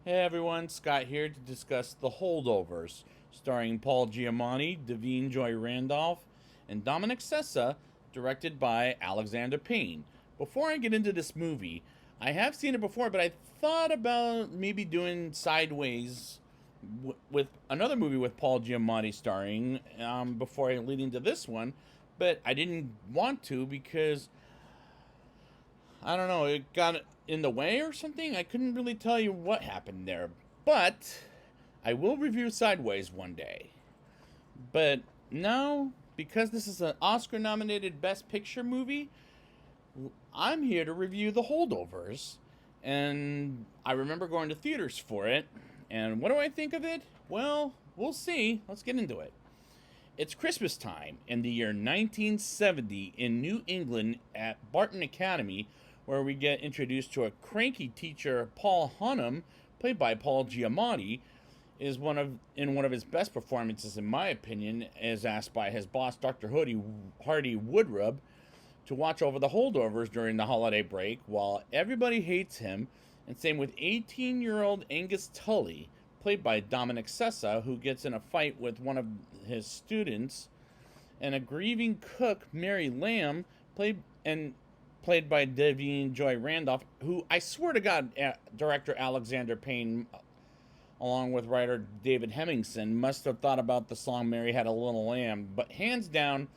Hey everyone, Scott here to discuss The Holdovers, starring Paul Giamatti, Davine Joy Randolph, and Dominic Sessa, directed by Alexander Payne. Before I get into this movie, I have seen it before, but I thought about maybe doing Sideways with another movie with Paul Giamatti starring before leading to this one, but I didn't want to because I don't know, it got in the way or something. I couldn't really tell you what happened there. But I will review Sideways one day. But now, because this is an Oscar nominated Best Picture movie, I'm here to review The Holdovers. And I remember going to theaters for it. And what do I think of it? Well, we'll see. Let's get into it. It's Christmas time in the year 1970 in New England at Barton Academy, where we get introduced to a cranky teacher, Paul Hunnam, played by Paul Giamatti, is one of his best performances, in my opinion, is asked by his boss, Dr. Hardy Woodruff, to watch over the holdovers during the holiday break, while everybody hates him, and same with 18-year-old Angus Tully, played by Dominic Sessa, who gets in a fight with one of his students, and a grieving cook, Mary Lamb, played by Davine Joy Randolph, who I swear to God, director Alexander Payne, along with writer David Hemmingson, must have thought about the song Mary Had a Little Lamb. But hands down,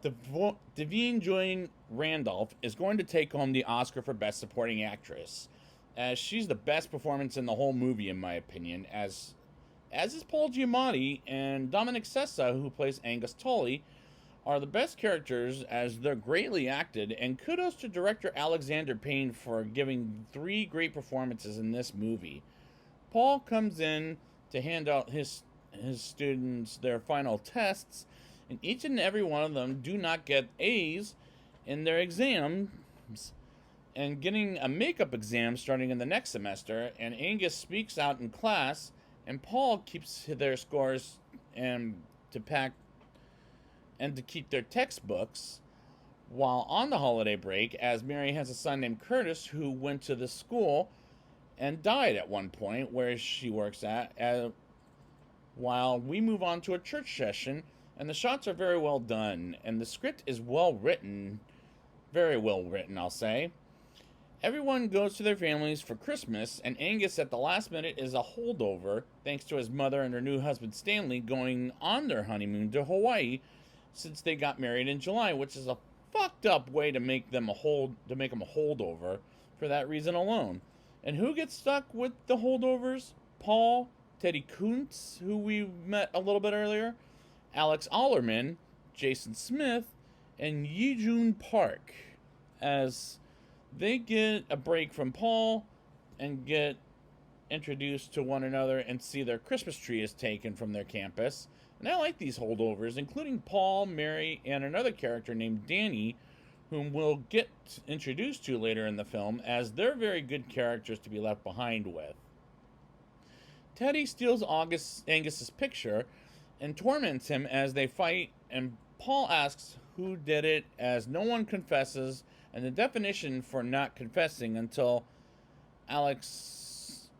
Davine Joy Randolph is going to take home the Oscar for Best Supporting Actress, as she's the best performance in the whole movie, in my opinion, as is Paul Giamatti, and Dominic Sessa, who plays Angus Tully, are the best characters as they're greatly acted, and kudos to director Alexander Payne for giving three great performances in this movie. Paul comes in to hand out his students their final tests, and each and every one of them do not get A's in their exams, and getting a makeup exam starting in the next semester, and Angus speaks out in class, and Paul keeps their scores and to keep their textbooks while on the holiday break, as Mary has a son named Curtis who went to the school and died at one point where she works at, while we move on to a church session, and the shots are very well done, and the script is well written, very well written, I'll say. Everyone goes to their families for Christmas, and Angus at the last minute is a holdover thanks to his mother and her new husband Stanley going on their honeymoon to Hawaii since they got married in July, which is a fucked up way to make them a holdover for that reason alone. And who gets stuck with the holdovers? Paul, Teddy Kuntz, who we met a little bit earlier, Alex Allerman, Jason Smith, and Yee-Jun Park, as they get a break from Paul and get introduced to one another and see their Christmas tree is taken from their campus. And I like these holdovers, including Paul, Mary, and another character named Danny, whom we'll get introduced to later in the film, as they're very good characters to be left behind with. Teddy steals Angus's picture and torments him as they fight, and Paul asks who did it, as no one confesses, and the definition for not confessing until Alex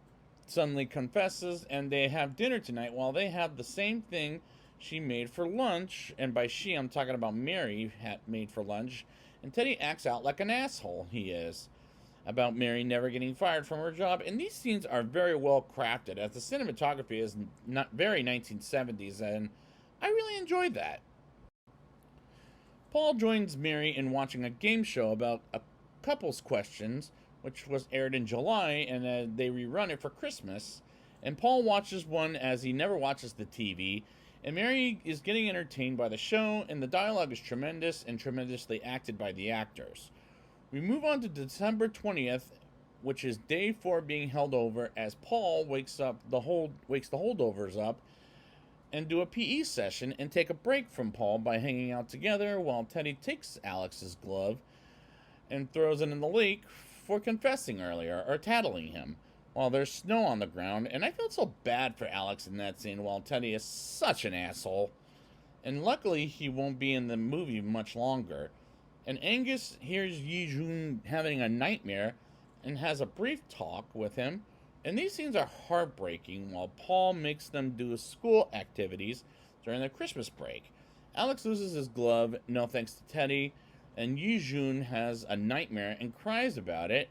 suddenly confesses, and they have dinner tonight while they have the same thing she made for lunch, and by she I'm talking about Mary had made for lunch, and Teddy acts out like an asshole he is about Mary never getting fired from her job, and these scenes are very well crafted, as the cinematography is not very 1970s, and I really enjoyed that. Paul joins Mary in watching a game show about a couple's questions, which was aired in July, and they rerun it for Christmas. And Paul watches one as he never watches the TV, and Mary is getting entertained by the show, and the dialogue is tremendous and tremendously acted by the actors. We move on to December 20th, which is day 4 being held over, as Paul wakes the holdovers up and do a PE session and take a break from Paul by hanging out together, while Teddy takes Alex's glove and throws it in the lake for confessing earlier or tattling him while there's snow on the ground. And I felt so bad for Alex in that scene, while Teddy is such an asshole. And luckily he won't be in the movie much longer. And Angus hears Yee-Jun having a nightmare and has a brief talk with him, And these scenes are heartbreaking while Paul makes them do school activities during their Christmas break. Alex loses his glove, no thanks to Teddy, and Yijun has a nightmare and cries about it,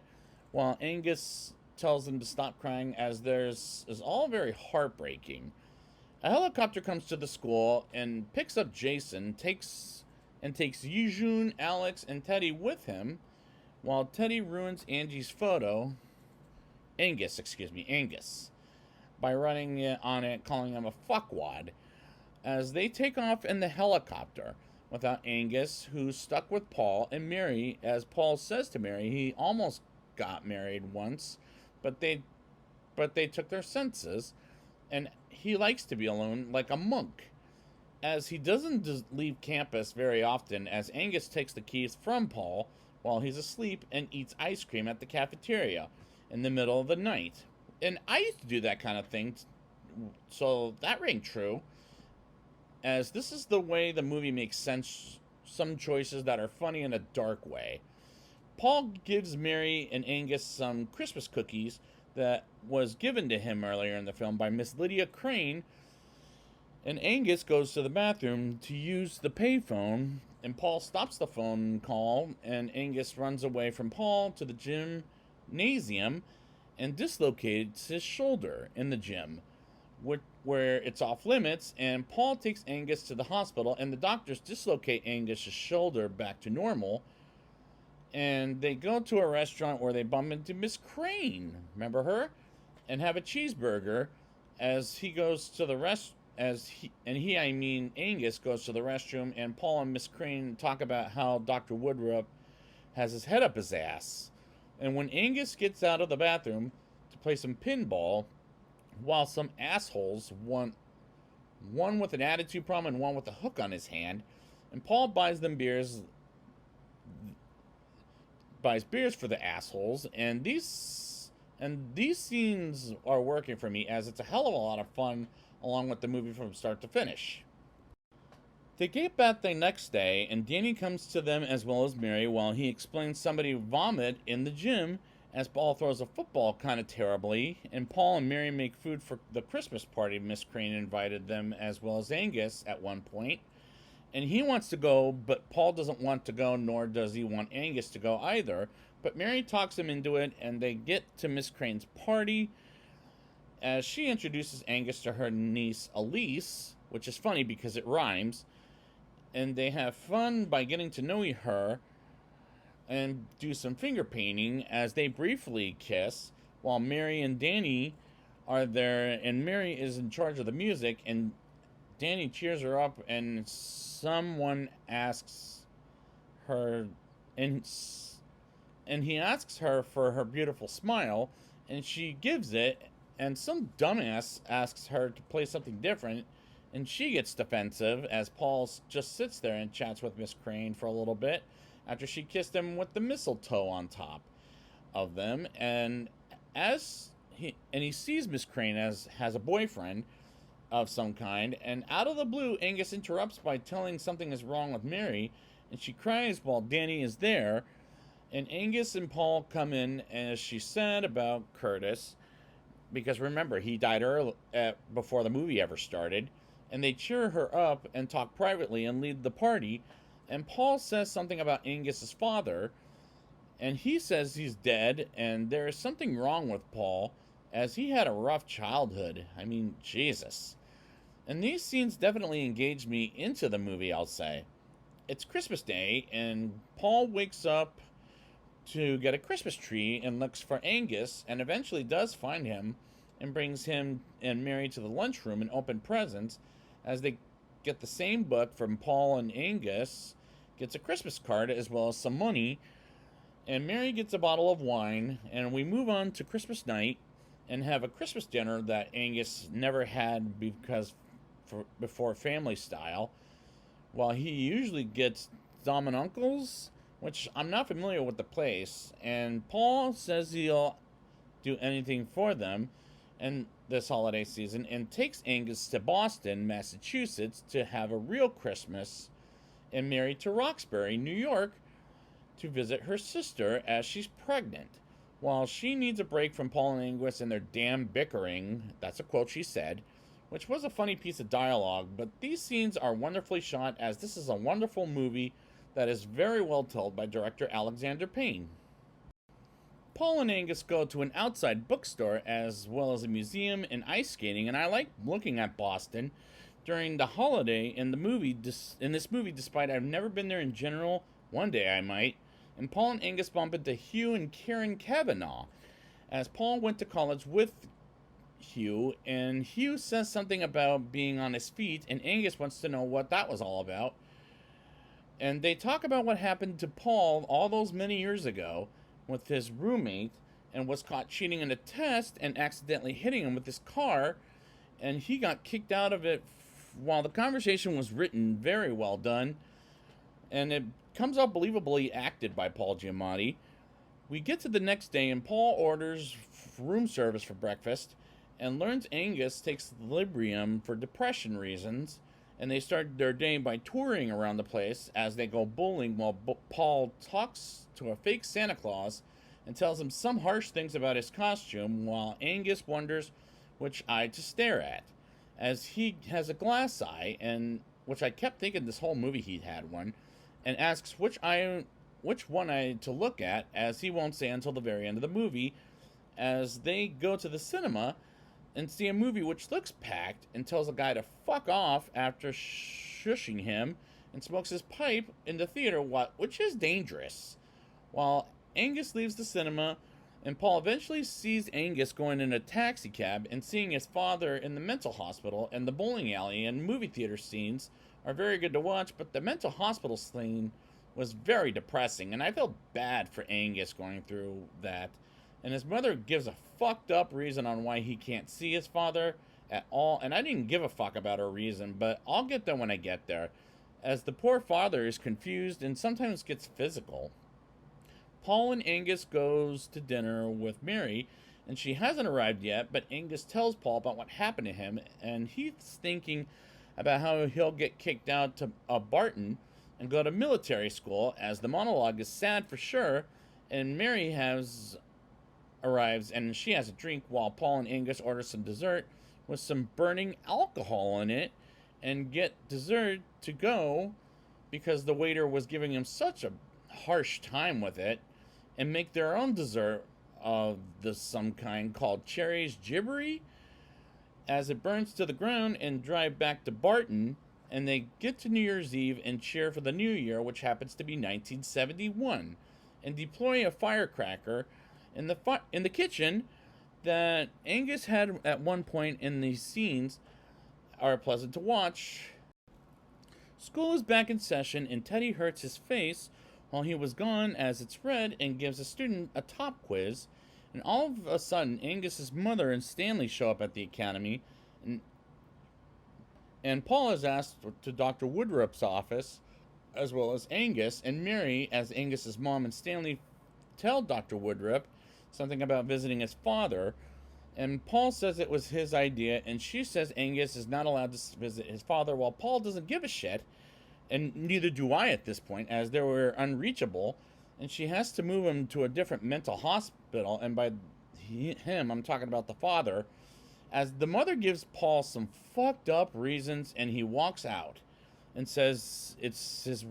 while Angus tells him to stop crying as theirs is all very heartbreaking. A helicopter comes to the school and picks up Jason, takes Yijun, Alex, and Teddy with him, while Teddy ruins Angus, by running on it, calling him a fuckwad, as they take off in the helicopter without Angus, who's stuck with Paul and Mary. As Paul says to Mary, he almost got married once, but they took their senses, and he likes to be alone like a monk, as he doesn't leave campus very often, as Angus takes the keys from Paul while he's asleep and eats ice cream at the cafeteria in the middle of the night. And I used to do that kind of thing, so that rang true, as this is the way the movie makes sense, some choices that are funny in a dark way. Paul gives Mary and Angus some Christmas cookies that was given to him earlier in the film by Miss Lydia Crane, and Angus goes to the bathroom to use the payphone, and Paul stops the phone call, and Angus runs away from Paul to the gymnasium and dislocates his shoulder in the gym, where it's off limits, and Paul takes Angus to the hospital, and the doctors dislocate Angus's shoulder back to normal, and they go to a restaurant where they bump into Miss Crane, remember her, and have a cheeseburger, as he goes to the Angus goes to the restroom, and Paul and Miss Crane talk about how Dr. Woodruff has his head up his ass. And when Angus gets out of the bathroom to play some pinball, while some assholes, one with an attitude problem and one with a hook on his hand, and Paul buys beers for the assholes, and these scenes are working for me, as it's a hell of a lot of fun along with the movie from start to finish. They get back the next day, and Danny comes to them as well as Mary, while he explains somebody vomit in the gym as Paul throws a football kind of terribly, and Paul and Mary make food for the Christmas party Miss Crane invited them, as well as Angus at one point. And he wants to go, but Paul doesn't want to go, nor does he want Angus to go either. But Mary talks him into it, and they get to Miss Crane's party, as she introduces Angus to her niece Elise, which is funny because it rhymes, and they have fun by getting to know her and do some finger painting as they briefly kiss, while Mary and Danny are there, and Mary is in charge of the music, and Danny cheers her up, and someone asks her, and he asks her for her beautiful smile, and she gives it, and some dumbass asks her to play something different, and she gets defensive as Paul just sits there and chats with Miss Crane for a little bit after she kissed him with the mistletoe on top of them, and he sees Miss Crane has a boyfriend of some kind, and out of the blue, Angus interrupts by telling something is wrong with Mary, and she cries while Danny is there, and Angus and Paul come in, as she said about Curtis, because remember, he died before the movie ever started, and they cheer her up and talk privately and lead the party, and Paul says something about Angus's father, and he says he's dead, and there is something wrong with Paul, as he had a rough childhood. I mean, Jesus. And these scenes definitely engaged me into the movie, I'll say. It's Christmas Day, and Paul wakes up to get a Christmas tree and looks for Angus, and eventually does find him and brings him and Mary to the lunchroom and open presents, as they get the same book from Paul, and Angus gets a Christmas card as well as some money, and Mary gets a bottle of wine, and we move on to Christmas night and have a Christmas dinner that Angus never had before family style, while he usually gets Uncle's, which I'm not familiar with the place, and Paul says he'll do anything for them and this holiday season, and takes Angus to Boston, Massachusetts to have a real Christmas, and Mary to Roxbury, New York to visit her sister as she's pregnant, while she needs a break from Paul and Angus and their damn bickering. That's a quote she said, which was a funny piece of dialogue, but these scenes are wonderfully shot, as this is a wonderful movie that is very well told by director Alexander Payne. Paul and Angus go to an outside bookstore as well as a museum and ice skating, and I like looking at Boston during the holiday in this movie, despite I've never been there in general. One day I might. And Paul and Angus bump into Hugh and Karen Kavanaugh, as Paul went to college with Hugh, and Hugh says something about being on his feet, and Angus wants to know what that was all about. And they talk about what happened to Paul all those many years ago with his roommate, and was caught cheating in a test and accidentally hitting him with his car, and he got kicked out of it. While the conversation was written, very well done, and it comes out believably acted by Paul Giamatti. We get to the next day, and Paul orders room service for breakfast and learns Angus takes Librium for depression reasons, and they start their day by touring around the place as they go bowling, while Paul talks to a fake Santa Claus and tells him some harsh things about his costume, while Angus wonders which eye to stare at, as he has a glass eye, and which I kept thinking this whole movie he had one, and asks which one eye to look at, as he won't say until the very end of the movie, as they go to the cinema and see a movie which looks packed, and tells a guy to fuck off after shushing him, and smokes his pipe in the theater, which is dangerous. While Angus leaves the cinema, and Paul eventually sees Angus going in a taxi cab and seeing his father in the mental hospital, and the bowling alley and movie theater scenes are very good to watch, but the mental hospital scene was very depressing, and I felt bad for Angus going through that. And his mother gives a fucked up reason on why he can't see his father at all, and I didn't give a fuck about her reason, but I'll get there when I get there, as the poor father is confused and sometimes gets physical. Paul and Angus goes to dinner with Mary, and she hasn't arrived yet, but Angus tells Paul about what happened to him, and he's thinking about how he'll get kicked out to Barton and go to military school, as the monologue is sad for sure, and Mary arrives and she has a drink, while Paul and Angus order some dessert with some burning alcohol in it, and get dessert to go because the waiter was giving him such a harsh time with it, and make their own dessert of some kind called Cherry's Gibbery, as it burns to the ground, and drive back to Barton, and they get to New Year's Eve and cheer for the new year, which happens to be 1971, and deploy a firecracker in the kitchen that Angus had at one point. In these scenes are pleasant to watch. School is back in session, and Teddy hurts his face while he was gone, as it's red, and gives a student a top quiz. And all of a sudden, Angus's mother and Stanley show up at the academy, and Paul is asked to Dr. Woodruff's office, as well as Angus, and Mary, as Angus's mom and Stanley, tell Dr. Woodruff something about visiting his father, and Paul says it was his idea, and she says Angus is not allowed to visit his father, while Paul doesn't give a shit, and neither do I at this point, as they were unreachable, and she has to move him to a different mental hospital, and by him, I'm talking about the father, as the mother gives Paul some fucked up reasons, and he walks out, and says it's his,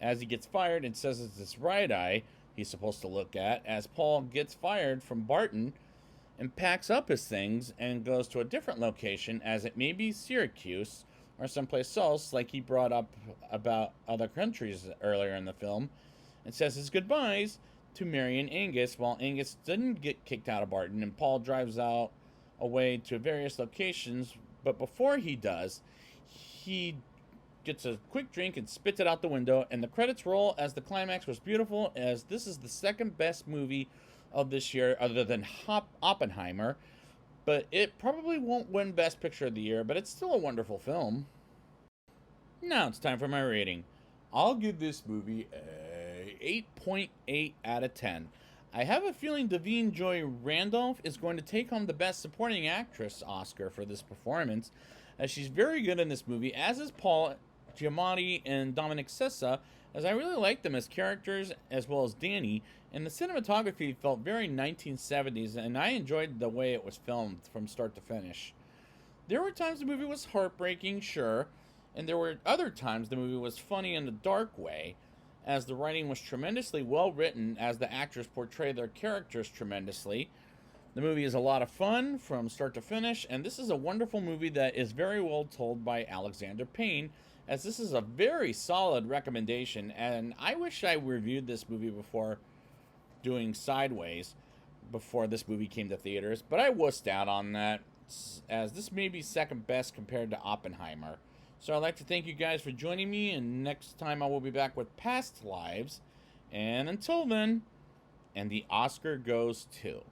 as he gets fired, and says it's his right eye he's supposed to look at, as Paul gets fired from Barton and packs up his things and goes to a different location, as it may be Syracuse or someplace else, like he brought up about other countries earlier in the film, and says his goodbyes to Mary and Angus, while Angus didn't get kicked out of Barton, and Paul drives out away to various locations, but before he does, he gets a quick drink and spits it out the window, and the credits roll, as the climax was beautiful, as this is the second best movie of this year, other than Oppenheimer, but it probably won't win Best Picture of the Year, but it's still a wonderful film. Now it's time for my rating. I'll give this movie a 8.8 out of 10. I have a feeling Davine Joy Randolph is going to take home the Best Supporting Actress Oscar for this performance, as she's very good in this movie, as is Paul Giamatti and Dominic Sessa, as I really liked them as characters as well as Danny, and the cinematography felt very 1970s, and I enjoyed the way it was filmed from start to finish. There were times the movie was heartbreaking, sure, and there were other times the movie was funny in a dark way, as the writing was tremendously well written, as the actors portray their characters tremendously. The movie is a lot of fun from start to finish, and this is a wonderful movie that is very well told by Alexander Payne, as this is a very solid recommendation, and I wish I reviewed this movie before doing Sideways, before this movie came to theaters, but I wussed out on that, as this may be second best compared to Oppenheimer. So I'd like to thank you guys for joining me, and next time I will be back with Past Lives, and until then, and the Oscar goes to...